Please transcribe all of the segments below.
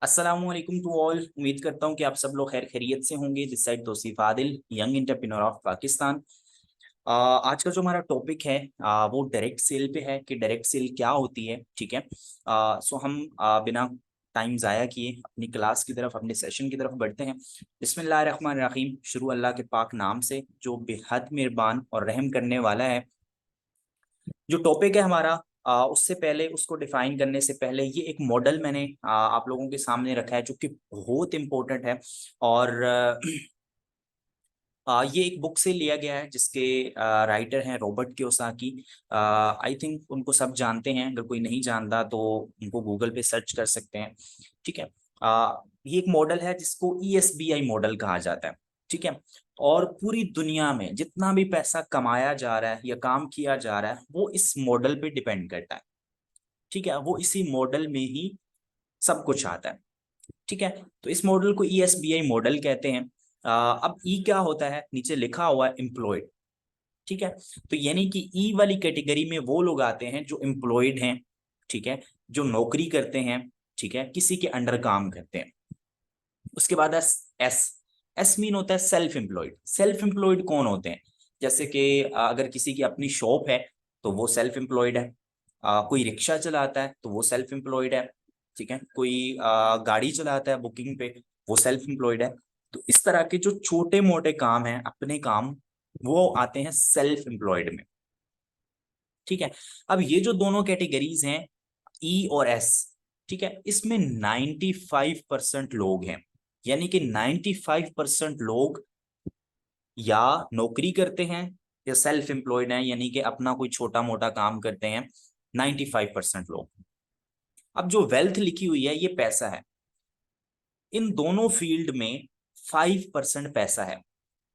अस्सलामुअलैकुम to all. उम्मीद करता हूँ कि आप सब लोग खैर खैरियत से होंगे। This side Tauseef Adil, young entrepreneur of Pakistan. आज का जो हमारा टॉपिक है वो डायरेक्ट सेल पे है कि डायरेक्ट सेल क्या होती है। ठीक है। सो हम बिना टाइम जाया किए अपनी क्लास की तरफ, अपने सेशन की तरफ बढ़ते हैं। बिस्मिल्लाहिर्रहमानिर्रहीम। शुरू अल्लाह के पाक नाम से जो बेहद मेहरबान और रहम करने वाला है। जो टॉपिक है हमारा, उससे पहले उसको डिफाइन करने से पहले ये एक मॉडल मैंने आप लोगों के सामने रखा है जो कि बहुत इंपॉर्टेंट है। और ये एक बुक से लिया गया है जिसके राइटर हैं रॉबर्ट कियोसाकी। आई थिंक उनको सब जानते हैं, अगर कोई नहीं जानता तो उनको गूगल पे सर्च कर सकते हैं। ठीक है। ये एक मॉडल है जिसको ESBI मॉडल कहा जाता है। ठीक है। और पूरी दुनिया में जितना भी पैसा कमाया जा रहा है या काम किया जा रहा है वो इस मॉडल पे डिपेंड करता है। ठीक है। वो इसी मॉडल में ही सब कुछ आता है। ठीक है। तो इस मॉडल को ESBI मॉडल कहते हैं। अब ई क्या होता है, नीचे लिखा हुआ है एम्प्लॉयड। ठीक है। तो यानी कि ई वाली कैटेगरी में वो लोग आते हैं जो एम्प्लॉयड हैं। ठीक है। जो नौकरी करते हैं, ठीक है, किसी के अंडर काम करते हैं। उसके बाद है एस। एस मीन होता है सेल्फ एम्प्लॉयड। सेल्फ एम्प्लॉयड कौन होते हैं? जैसे कि अगर किसी की अपनी शॉप है तो वो सेल्फ एम्प्लॉयड है। कोई रिक्शा चलाता है तो वो सेल्फ एम्प्लॉयड है। ठीक है। कोई गाड़ी चलाता है बुकिंग पे, वो सेल्फ एम्प्लॉयड है। तो इस तरह के जो छोटे मोटे काम हैं, अपने काम, वो आते हैं सेल्फ एम्प्लॉयड में। ठीक है। अब ये जो दोनों कैटेगरीज हैं, ई और एस, ठीक है, इसमें 95% लोग हैं। यानी कि 95% लोग या नौकरी करते हैं या सेल्फ एम्प्लॉयड हैं, यानी कि अपना कोई छोटा मोटा काम करते हैं। 95% लोग। अब जो वेल्थ लिखी हुई है ये पैसा है। इन दोनों फील्ड में 5% पैसा है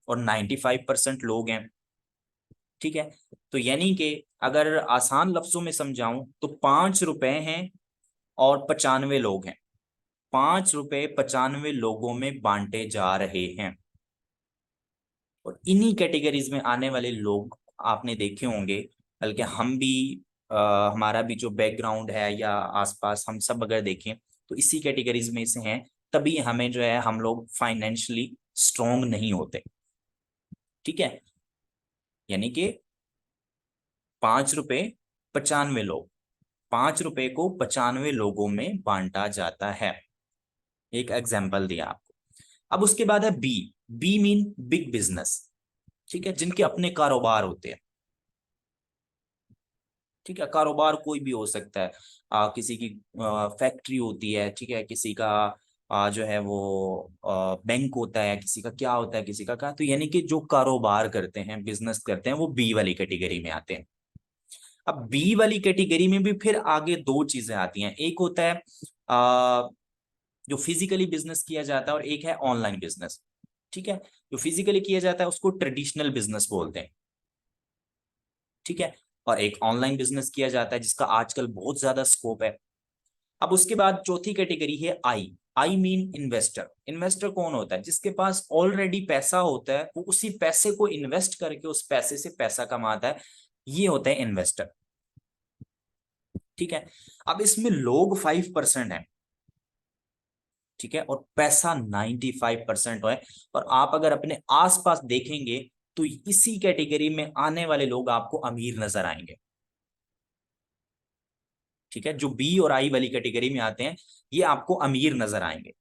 और 95% लोग हैं। ठीक है। तो यानी कि अगर आसान लफ्जों में समझाऊं तो 5 रुपए हैं और 95 लोग हैं। 5 रुपए 95 लोगों में बांटे जा रहे हैं। और इन्हीं कैटेगरीज में आने वाले लोग आपने देखे होंगे, बल्कि हम भी हमारा भी जो बैकग्राउंड है या आसपास हम सब अगर देखें तो इसी कैटेगरीज में से हैं। तभी हमें जो है हम लोग फाइनेंशियली स्ट्रोंग नहीं होते। ठीक है। यानी कि 5 रुपए 95 लोग, 5 रुपए को 95 लोगों में बांटा जाता है। एक एग्जाम्पल दिया आपको। अब उसके बाद है B. B mean big business. ठीक है। जिनके अपने कारोबार होते हैं। ठीक है। कारोबार कोई भी हो सकता है। किसी की फैक्ट्री होती है, ठीक है, किसी का जो है वो बैंक होता है, किसी का क्या होता है, किसी का क्या। तो यानी कि जो कारोबार करते हैं, बिजनेस करते हैं, वो बी वाली कैटेगरी में आते हैं। अब बी वाली कैटेगरी में भी फिर आगे दो चीजें आती हैं। एक होता है जो फिजिकली बिजनेस किया जाता है और एक है ऑनलाइन बिजनेस। ठीक है। जो फिजिकली किया जाता है उसको ट्रेडिशनल बिजनेस बोलते हैं। ठीक है। और एक ऑनलाइन बिजनेस किया जाता है जिसका आजकल बहुत ज्यादा स्कोप है। अब उसके बाद चौथी कैटेगरी है आई। I mean investor. इन्वेस्टर कौन होता है? जिसके पास ऑलरेडी पैसा होता है, वो उसी पैसे को इन्वेस्ट करके उस पैसे से पैसा कमाता है। ये होता है इन्वेस्टर। ठीक है। अब इसमें लोग 5% है, ठीक है, और पैसा 95% है। और आप अगर अपने आसपास देखेंगे तो इसी कैटेगरी में आने वाले लोग आपको अमीर नजर आएंगे। ठीक है। जो बी और आई वाली कैटेगरी में आते हैं ये आपको अमीर नजर आएंगे।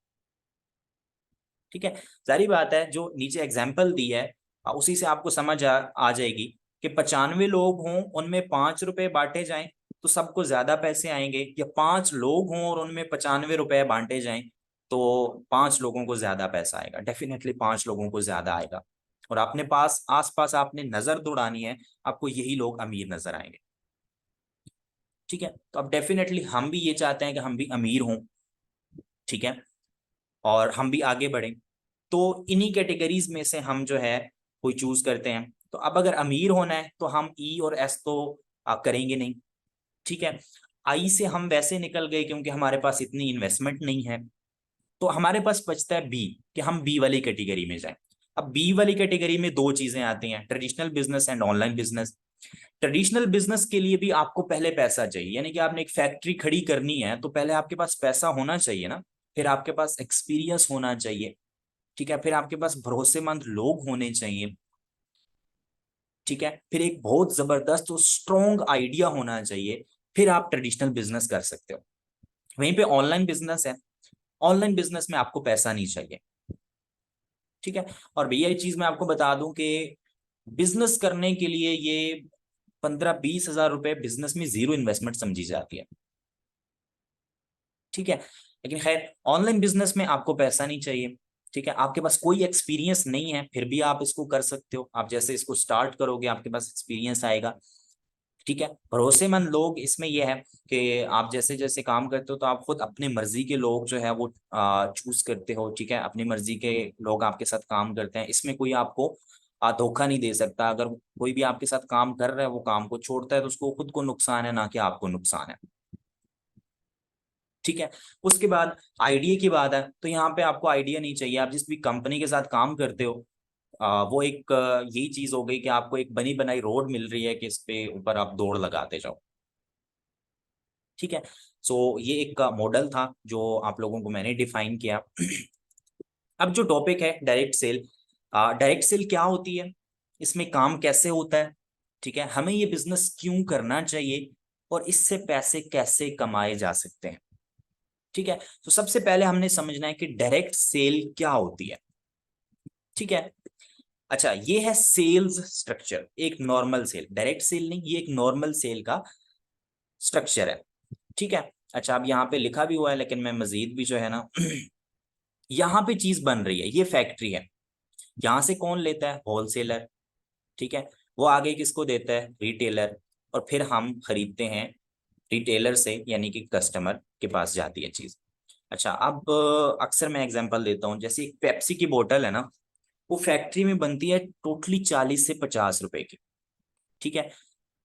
ठीक है। जारी बात है, जो नीचे एग्जाम्पल दी है उसी से आपको समझ आ जाएगी कि 95 लोग हों उनमें 5 रुपए बांटे जाएं तो सबको ज्यादा पैसे आएंगे, या 5 लोग हों और उनमें 95 रुपए बांटे जाएं तो 5 लोगों को ज्यादा पैसा आएगा। डेफिनेटली 5 लोगों को ज्यादा आएगा। और अपने पास आसपास आपने नजर दौड़ानी है, आपको यही लोग अमीर नजर आएंगे। ठीक है। तो अब डेफिनेटली हम भी ये चाहते हैं कि हम भी अमीर हों। ठीक है। और हम भी आगे बढ़ें। तो इन्हीं कैटेगरीज में से हम जो है कोई चूज करते हैं। तो अब अगर अमीर होना है तो हम ई और एस तो करेंगे नहीं। ठीक है। आई से हम वैसे निकल गए क्योंकि हमारे पास इतनी इन्वेस्टमेंट नहीं है। तो हमारे पास बचता है बी, कि हम बी वाली कैटेगरी में जाएं। अब बी वाली कैटेगरी में दो चीजें आती हैं, traditional business and online business. Traditional business के लिए भी आपको पहले पैसा चाहिए, यानी कि आपने एक फैक्ट्री खड़ी करनी है तो पहले आपके पास पैसा होना चाहिए ना। फिर आपके पास एक्सपीरियंस होना चाहिए, ठीक है, फिर आपके पास भरोसेमंद लोग होने चाहिए, ठीक है, फिर एक बहुत जबरदस्त और स्ट्रॉन्ग आइडिया होना चाहिए, फिर आप ट्रेडिशनल बिजनेस कर सकते हो। वहीं पे ऑनलाइन बिजनेस है, ऑनलाइन बिजनेस में आपको पैसा नहीं चाहिए, ठीक है। और भैया ये चीज मैं आपको बता दूं कि बिजनेस करने के लिए ये 15-20 हजार रुपए बिजनेस में जीरो इन्वेस्टमेंट समझी जाती है, ठीक है। लेकिन खैर ऑनलाइन बिजनेस में आपको पैसा नहीं चाहिए, ठीक है, आपके पास कोई एक्सपीरियंस नहीं है, फिर भी आप इसको कर सकते हो। आप जैसे इसको स्टार्ट करोगे आपके पास एक्सपीरियंस आएगा, ठीक है। भरोसेमंद लोग इसमें यह है कि आप जैसे जैसे काम करते हो तो आप खुद अपनी मर्जी के लोग जो है वो चूज करते हो, ठीक है, अपनी मर्जी के लोग आपके साथ काम करते हैं, इसमें कोई आपको धोखा नहीं दे सकता। अगर कोई भी आपके साथ काम कर रहा है वो काम को छोड़ता है तो उसको खुद को नुकसान है, ना कि आपको नुकसान है, ठीक है। उसके बाद आइडिया की बात है, तो यहाँ पे आपको आइडिया नहीं चाहिए। आप जिस भी कंपनी के साथ काम करते हो वो एक यही चीज हो गई कि आपको एक बनी बनाई रोड मिल रही है कि इस पे ऊपर आप दौड़ लगाते जाओ, ठीक है। सो ये एक मॉडल था जो आप लोगों को मैंने डिफाइन किया। अब जो टॉपिक है डायरेक्ट सेल, डायरेक्ट सेल क्या होती है, इसमें काम कैसे होता है, ठीक है, हमें ये बिजनेस क्यों करना चाहिए और इससे पैसे कैसे कमाए जा सकते हैं, ठीक है। तो सबसे पहले हमने समझना है कि डायरेक्ट सेल क्या होती है, ठीक है। अच्छा, ये है सेल्स स्ट्रक्चर, एक नॉर्मल सेल, डायरेक्ट सेल नहीं, ये एक नॉर्मल सेल का स्ट्रक्चर है, ठीक है। अच्छा, अब यहाँ पे लिखा भी हुआ है लेकिन मैं मजीद भी जो है ना यहाँ पे चीज बन रही है, ये फैक्ट्री है, यहाँ से कौन लेता है, होलसेलर, ठीक है, वो आगे किसको देता है, रिटेलर, और फिर हम खरीदते हैं रिटेलर से, यानी कि कस्टमर के पास जाती है चीज। अच्छा, अब अक्सर मैं एग्जांपल देता हूँ, जैसे एक पेप्सी की बोतल है ना, वो फैक्ट्री में बनती है टोटली 40 से 50 रुपए की, ठीक है।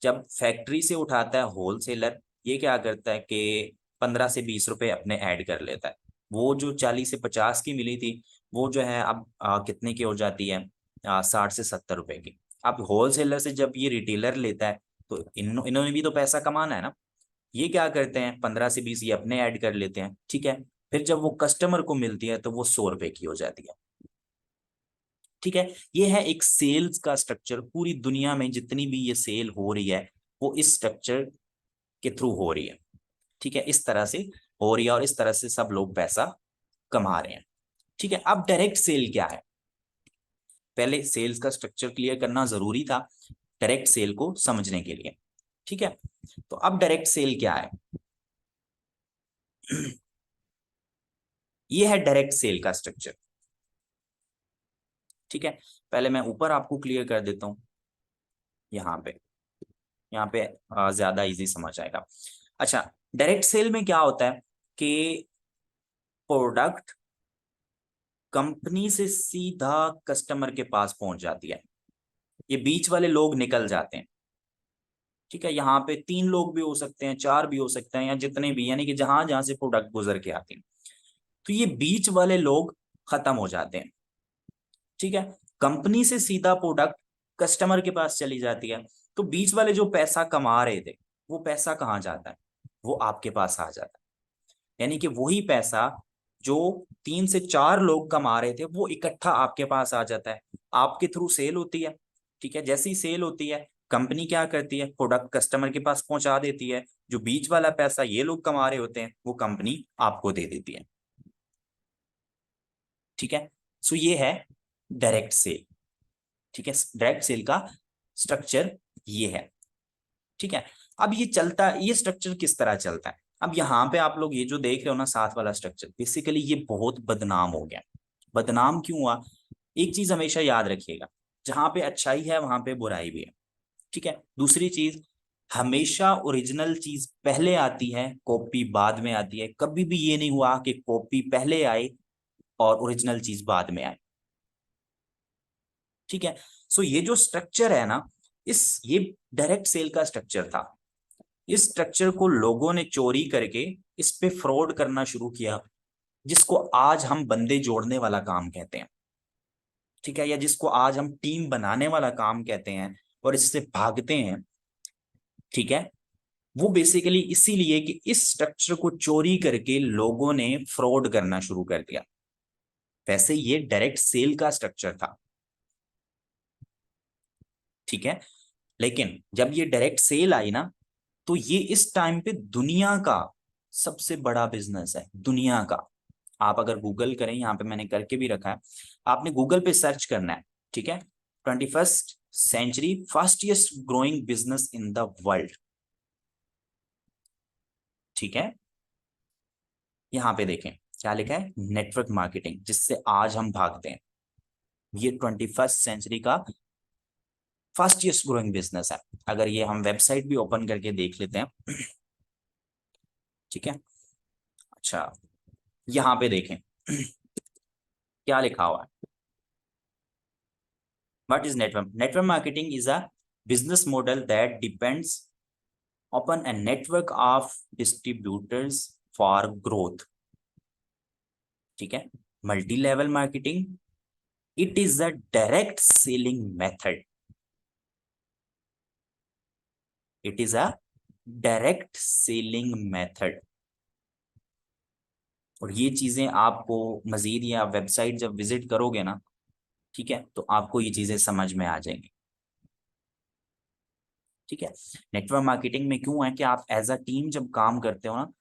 जब फैक्ट्री से उठाता है होलसेलर, ये क्या करता है कि 15 से 20 रुपए अपने ऐड कर लेता है। वो जो 40 से 50 की मिली थी वो जो है अब कितने की हो जाती है, 60 से 70 रुपए की। अब होलसेलर से जब ये रिटेलर लेता है तो इन्होंने भी तो पैसा कमाना है ना, ये क्या करते हैं 15 से 20 ये अपने ऐड कर लेते हैं, ठीक है। फिर जब वो कस्टमर को मिलती है तो वो 100 रुपए की हो जाती है, ठीक है। ये है एक सेल्स का स्ट्रक्चर, पूरी दुनिया में जितनी भी ये सेल हो रही है वो इस स्ट्रक्चर के थ्रू हो रही है, ठीक है, इस तरह से हो रही है और इस तरह से सब लोग पैसा कमा रहे हैं, ठीक है। अब डायरेक्ट सेल क्या है, पहले सेल्स का स्ट्रक्चर क्लियर करना जरूरी था डायरेक्ट सेल को समझने के लिए, ठीक है। तो अब डायरेक्ट सेल क्या है, ये है डायरेक्ट सेल का स्ट्रक्चर, ठीक है। पहले मैं ऊपर आपको क्लियर कर देता हूँ, यहाँ पे, यहाँ पे ज्यादा इजी समझ आएगा। अच्छा, डायरेक्ट सेल में क्या होता है कि प्रोडक्ट कंपनी से सीधा कस्टमर के पास पहुंच जाती है, ये बीच वाले लोग निकल जाते हैं, ठीक है। यहाँ पे 3 लोग भी हो सकते हैं, 4 भी हो सकते हैं, या जितने भी, यानी कि जहां जहां से प्रोडक्ट गुजर के आते हैं, तो ये बीच वाले लोग खत्म हो जाते हैं, ठीक है। कंपनी से सीधा प्रोडक्ट कस्टमर के पास चली जाती है, तो बीच वाले जो पैसा कमा रहे थे वो पैसा कहाँ जाता है, वो आपके पास आ जाता है, यानी कि वही पैसा जो 3 से 4 लोग कमा रहे थे वो इकट्ठा आपके पास आ जाता है, आपके थ्रू सेल होती है, ठीक है। जैसी सेल होती है कंपनी क्या करती है, प्रोडक्ट कस्टमर के पास पहुंचा देती है, जो बीच वाला पैसा ये लोग कमा रहे होते हैं वो कंपनी आपको दे देती है, ठीक है। सो ये है डायरेक्ट सेल, ठीक है, डायरेक्ट सेल का स्ट्रक्चर ये है, ठीक है। अब ये चलता, ये स्ट्रक्चर किस तरह चलता है, अब यहाँ पे आप लोग ये जो देख रहे हो ना साथ वाला स्ट्रक्चर, बेसिकली ये बहुत बदनाम हो गया। बदनाम क्यों हुआ, एक चीज हमेशा याद रखिएगा, जहां पे अच्छाई है वहां पे बुराई भी है, ठीक है। दूसरी चीज, हमेशा ओरिजिनल चीज पहले आती है, कॉपी बाद में आती है, कभी भी ये नहीं हुआ कि कॉपी पहले आए और ओरिजिनल चीज बाद में आए, ठीक है। सो ये जो स्ट्रक्चर है ना, ये डायरेक्ट सेल का स्ट्रक्चर था। इस स्ट्रक्चर को लोगों ने चोरी करके इस पे फ्रॉड करना शुरू किया, जिसको आज हम बंदे जोड़ने वाला काम कहते हैं, ठीक है, या जिसको आज हम टीम बनाने वाला काम कहते हैं, और इससे भागते हैं, ठीक है। वो बेसिकली इसीलिए कि इस स्ट्रक्चर को चोरी करके लोगों ने फ्रॉड करना शुरू कर दिया। वैसे ये डायरेक्ट सेल का स्ट्रक्चर था, ठीक है, लेकिन जब ये डायरेक्ट सेल आई ना, तो ये इस टाइम पे दुनिया का सबसे बड़ा बिजनेस है, दुनिया का। आप अगर गूगल करें, यहाँ पे मैंने करके भी रखा है, आपने गूगल पे सर्च करना है, ठीक है, 21st century fastest growing business in the world, ठीक है। यहाँ पे देखें क्या लिखा है, नेटवर्क मार्केटिंग, जिससे आज हम भागते हैं। ये 21st सेंचुरी का फास्टेस्ट ग्रोइंग बिजनेस है। अगर ये हम वेबसाइट भी ओपन करके देख लेते हैं, ठीक है। अच्छा, यहाँ पे देखें क्या लिखा हुआ है, what is network? Network marketing is a business model that depends upon a network of distributors for growth, ठीक है। Multi level marketing, it is a direct selling method, it is a direct selling method. और ये चीजें आपको मजीद, या website जब visit करोगे ना, ठीक है, तो आपको ये चीजें समझ में आ जाएंगी, ठीक है। नेटवर्क मार्केटिंग में क्यों है कि आप एज अ टीम जब काम करते हो ना,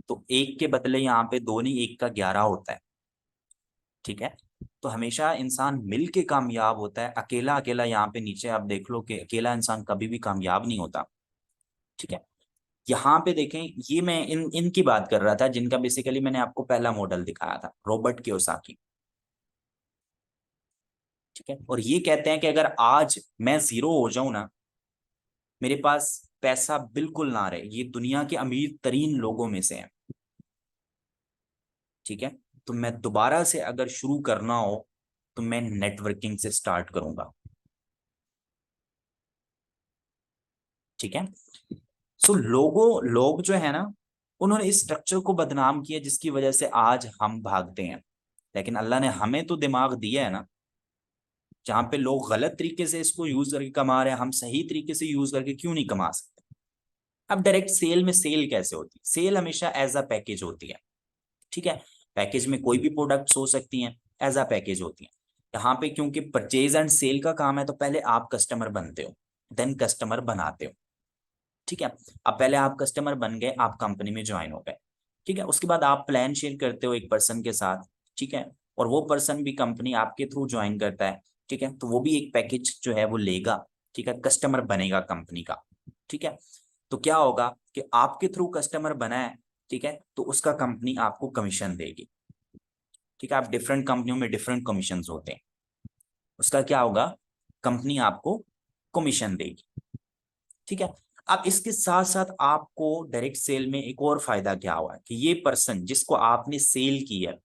तो एक के बदले यहाँ पे दो नहीं, एक का 11 होता है, ठीक है। तो हमेशा इंसान मिल के कामयाब होता है, अकेला अकेला यहाँ पे नीचे आप देख लो कि अकेला इंसान कभी भी कामयाब नहीं होता, ठीक है। यहाँ पे देखें, ये मैं इनकी बात कर रहा था, जिनका बेसिकली मैंने आपको पहला मॉडल दिखाया था, रॉबर्ट कियोसाकी, ठीक है। और ये कहते हैं कि अगर आज मैं जीरो हो जाऊं ना, मेरे पास पैसा बिल्कुल ना रहे, ये दुनिया के अमीर तरीन लोगों में से हैं, ठीक है, तो मैं दोबारा से अगर शुरू करना हो तो मैं नेटवर्किंग से स्टार्ट करूंगा, ठीक है। सो लोग जो है ना, उन्होंने इस स्ट्रक्चर को बदनाम किया, जिसकी वजह से आज हम भागते हैं। लेकिन अल्लाह ने हमें तो दिमाग दिया है ना, जहां पे लोग गलत तरीके से इसको यूज करके कमा रहे हैं, हम सही तरीके से यूज करके क्यों नहीं कमा सकते? अब डायरेक्ट सेल में सेल कैसे होती है? सेल हमेशा एज अ पैकेज होती है, ठीक है। पैकेज में कोई भी प्रोडक्ट्स हो सकती हैं, एज अ पैकेज होती हैं। यहाँ पे क्योंकि परचेज एंड सेल का काम है, तो पहले आप कस्टमर बनते हो, देन कस्टमर बनाते हो, ठीक है। अब पहले आप कस्टमर बन गए, आप कंपनी में ज्वाइन हो गए, ठीक है। उसके बाद आप प्लान शेयर करते हो एक पर्सन के साथ, ठीक है, और वो पर्सन भी कंपनी आपके थ्रू ज्वाइन करता है, ठीक है, तो वो भी एक पैकेज जो है वो लेगा, ठीक है, कस्टमर बनेगा कंपनी का, ठीक है। तो क्या होगा कि आपके थ्रू कस्टमर बना है, ठीक है, तो उसका कंपनी आपको कमीशन देगी, ठीक है। आप डिफरेंट कंपनियों में डिफरेंट कमीशन होते हैं, उसका क्या होगा, कंपनी आपको कमीशन देगी, ठीक है। अब इसके साथ साथ आपको डायरेक्ट सेल में एक और फायदा क्या हुआ है कि ये पर्सन जिसको आपने सेल की है,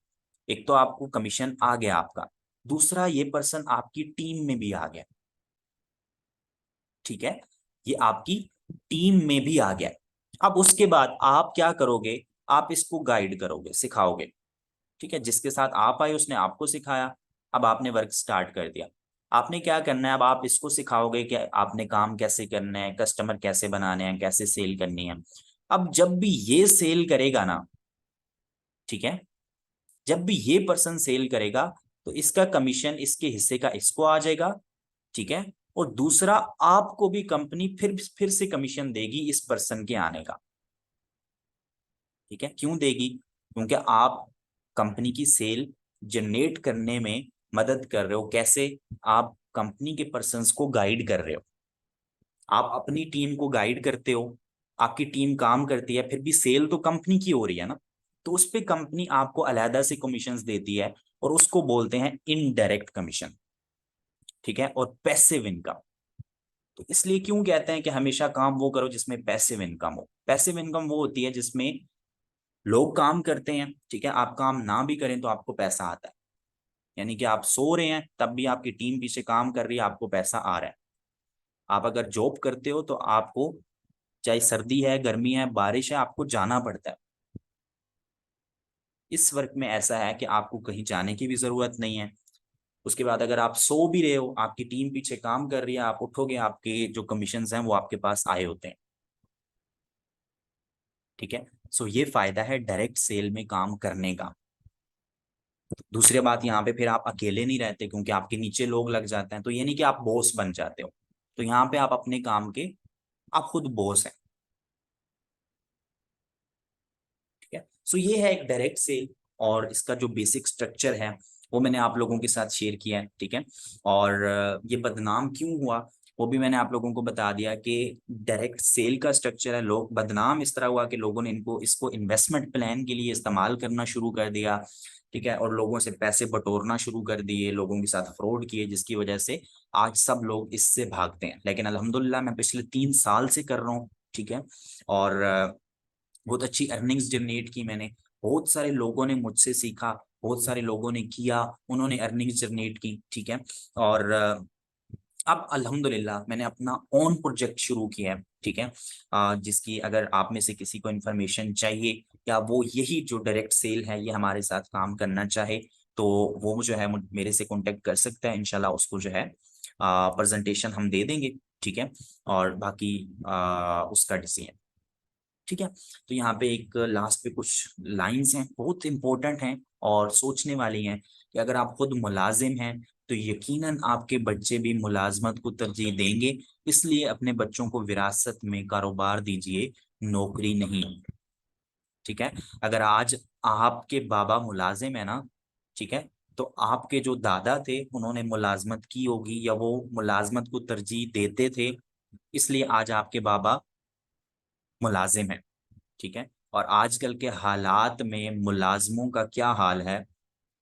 एक तो आपको कमीशन आ गया आपका, दूसरा ये पर्सन आपकी टीम में भी आ गया, ठीक है, ये आपकी टीम में भी आ गया। अब उसके बाद आप क्या करोगे, आप इसको गाइड करोगे, सिखाओगे, ठीक है। जिसके साथ आप आए उसने आपको सिखाया, अब आपने वर्क स्टार्ट कर दिया। आपने क्या करना है, अब आप इसको सिखाओगे कि आपने काम कैसे करना है, कस्टमर कैसे बनाने हैं, कैसे सेल करनी है। अब जब भी ये सेल करेगा ना, ठीक है, जब भी ये पर्सन सेल करेगा, तो इसका कमीशन इसके हिस्से का इसको आ जाएगा, ठीक है। और दूसरा, आपको भी कंपनी फिर से कमीशन देगी इस पर्सन के आने का, ठीक है। क्यों देगी? क्योंकि आप कंपनी की सेल जनरेट करने में मदद कर रहे हो। कैसे? आप कंपनी के पर्सन्स को गाइड कर रहे हो, आप अपनी टीम को गाइड करते हो, आपकी टीम काम करती है, फिर भी सेल तो कंपनी की हो रही है ना, तो उस पे कंपनी आपको अलहदा से कमीशंस देती है, और उसको बोलते हैं इनडायरेक्ट कमीशन, ठीक है, और पैसिव इनकम। तो इसलिए क्यों कहते हैं कि हमेशा काम वो करो जिसमें पैसिव इनकम हो। पैसिव इनकम वो होती है जिसमें लोग काम करते हैं, ठीक है, आप काम ना भी करें तो आपको पैसा आता है, यानी कि आप सो रहे हैं तब भी आपकी टीम पीछे काम कर रही है, आपको पैसा आ रहा है। आप अगर जॉब करते हो तो आपको, चाहे सर्दी है, गर्मी है, बारिश है, आपको जाना पड़ता है। इस वर्क में ऐसा है कि आपको कहीं जाने की भी जरूरत नहीं है। उसके बाद अगर आप सो भी रहे हो, आपकी टीम पीछे काम कर रही है, आप उठोगे, आपके जो कमीशन हैं वो आपके पास आए होते हैं। ठीक है। सो ये फायदा है डायरेक्ट सेल में काम करने का। दूसरी बात, यहाँ पे फिर आप अकेले नहीं रहते क्योंकि आपके नीचे लोग लग जाते हैं, तो ये नहीं कि आप बॉस बन जाते हो, तो यहाँ पे आप अपने काम के आप खुद बॉस हैं। ठीक है। सो ये है एक डायरेक्ट सेल, और इसका जो बेसिक स्ट्रक्चर है वो मैंने आप लोगों के साथ शेयर किया है। ठीक है। और ये बदनाम क्यों हुआ वो भी मैंने आप लोगों को बता दिया कि डायरेक्ट सेल का स्ट्रक्चर है, लोग बदनाम इस तरह हुआ कि लोगों ने इनको इसको इन्वेस्टमेंट प्लान के लिए इस्तेमाल करना शुरू कर दिया। ठीक है। और लोगों से पैसे बटोरना शुरू कर दिए, लोगों के साथ फ्रॉड किए, जिसकी वजह से आज सब लोग इससे भागते हैं। लेकिन अल्हम्दुलिल्लाह मैं पिछले 3 साल से कर रहा हूँ। ठीक है। और बहुत अच्छी अर्निंग्स जनरेट की मैंने, बहुत सारे लोगों ने मुझसे सीखा, बहुत सारे लोगों ने किया, उन्होंने अर्निंग्स जनरेट की। ठीक है। और अब अल्हम्दुलिल्लाह मैंने अपना ओन प्रोजेक्ट शुरू किया है। ठीक है। जिसकी अगर आप में से किसी को इन्फॉर्मेशन चाहिए या वो यही जो डायरेक्ट सेल है ये हमारे साथ काम करना चाहे, तो वो जो है मेरे से कांटेक्ट कर सकता है। इंशाल्लाह उसको जो है प्रेजेंटेशन हम दे देंगे। ठीक है। और बाकी उसका डिसीजन। ठीक है। तो यहाँ पे एक लास्ट पे कुछ लाइंस हैं, बहुत इंपॉर्टेंट हैं और सोचने वाली हैं कि अगर आप खुद मुलाजिम हैं तो यकीनन आपके बच्चे भी मुलाजमत को तरजीह देंगे। इसलिए अपने बच्चों को विरासत में कारोबार दीजिए, नौकरी नहीं। ठीक है। अगर आज आपके बाबा मुलाजिम है ना, ठीक है, तो आपके जो दादा थे उन्होंने मुलाजमत की होगी या वो मुलाजमत को तरजीह देते थे, इसलिए आज आपके बाबा मुलाजिम है। ठीक है। और आजकल के हालात में मुलाजमों का क्या हाल है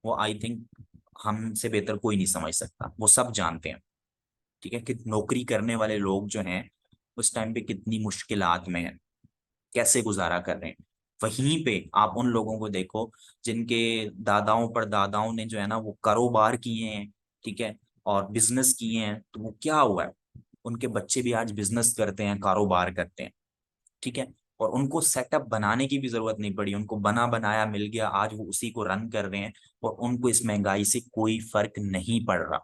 वो आई थिंक हमसे बेहतर कोई नहीं समझ सकता, वो सब जानते हैं। ठीक है। कि नौकरी करने वाले लोग जो हैं उस टाइम पे कितनी मुश्किलात में हैं, कैसे गुजारा कर रहे हैं। वहीं पे आप उन लोगों को देखो जिनके दादाओं पर दादाओं ने जो है ना वो कारोबार किए हैं। ठीक है। और बिजनेस किए हैं, तो वो क्या हुआ है, उनके बच्चे भी आज बिजनेस करते हैं, कारोबार करते हैं। ठीक है। और उनको सेटअप बनाने की भी जरूरत नहीं पड़ी, उनको बना बनाया मिल गया, आज वो उसी को रन कर रहे हैं और उनको इस महंगाई से कोई फर्क नहीं पड़ रहा।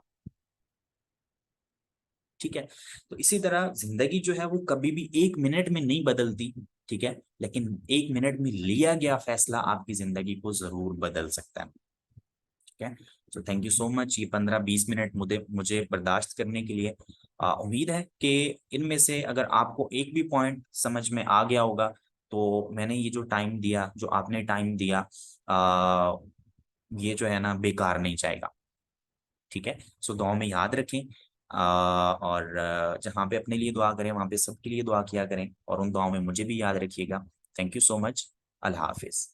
ठीक है। तो इसी तरह जिंदगी जो है वो कभी भी 1 मिनट में नहीं बदलती। ठीक है। लेकिन 1 मिनट में लिया गया फैसला आपकी जिंदगी को जरूर बदल सकता है। ठीक है। तो थैंक यू सो मच ये 15-20 मिनट मुझे मुझे बर्दाश्त करने के लिए। उम्मीद है कि इनमें से अगर आपको एक भी पॉइंट समझ में आ गया होगा तो मैंने ये जो टाइम दिया, जो आपने टाइम दिया, आ, ये जो है ना बेकार नहीं जाएगा। ठीक है। सो दुआ में याद रखें। और जहाँ पे अपने लिए दुआ करें वहां पे सबके लिए दुआ किया करें और उन दुआओं में मुझे भी याद रखिएगा। Thank you so much. Allah Hafiz.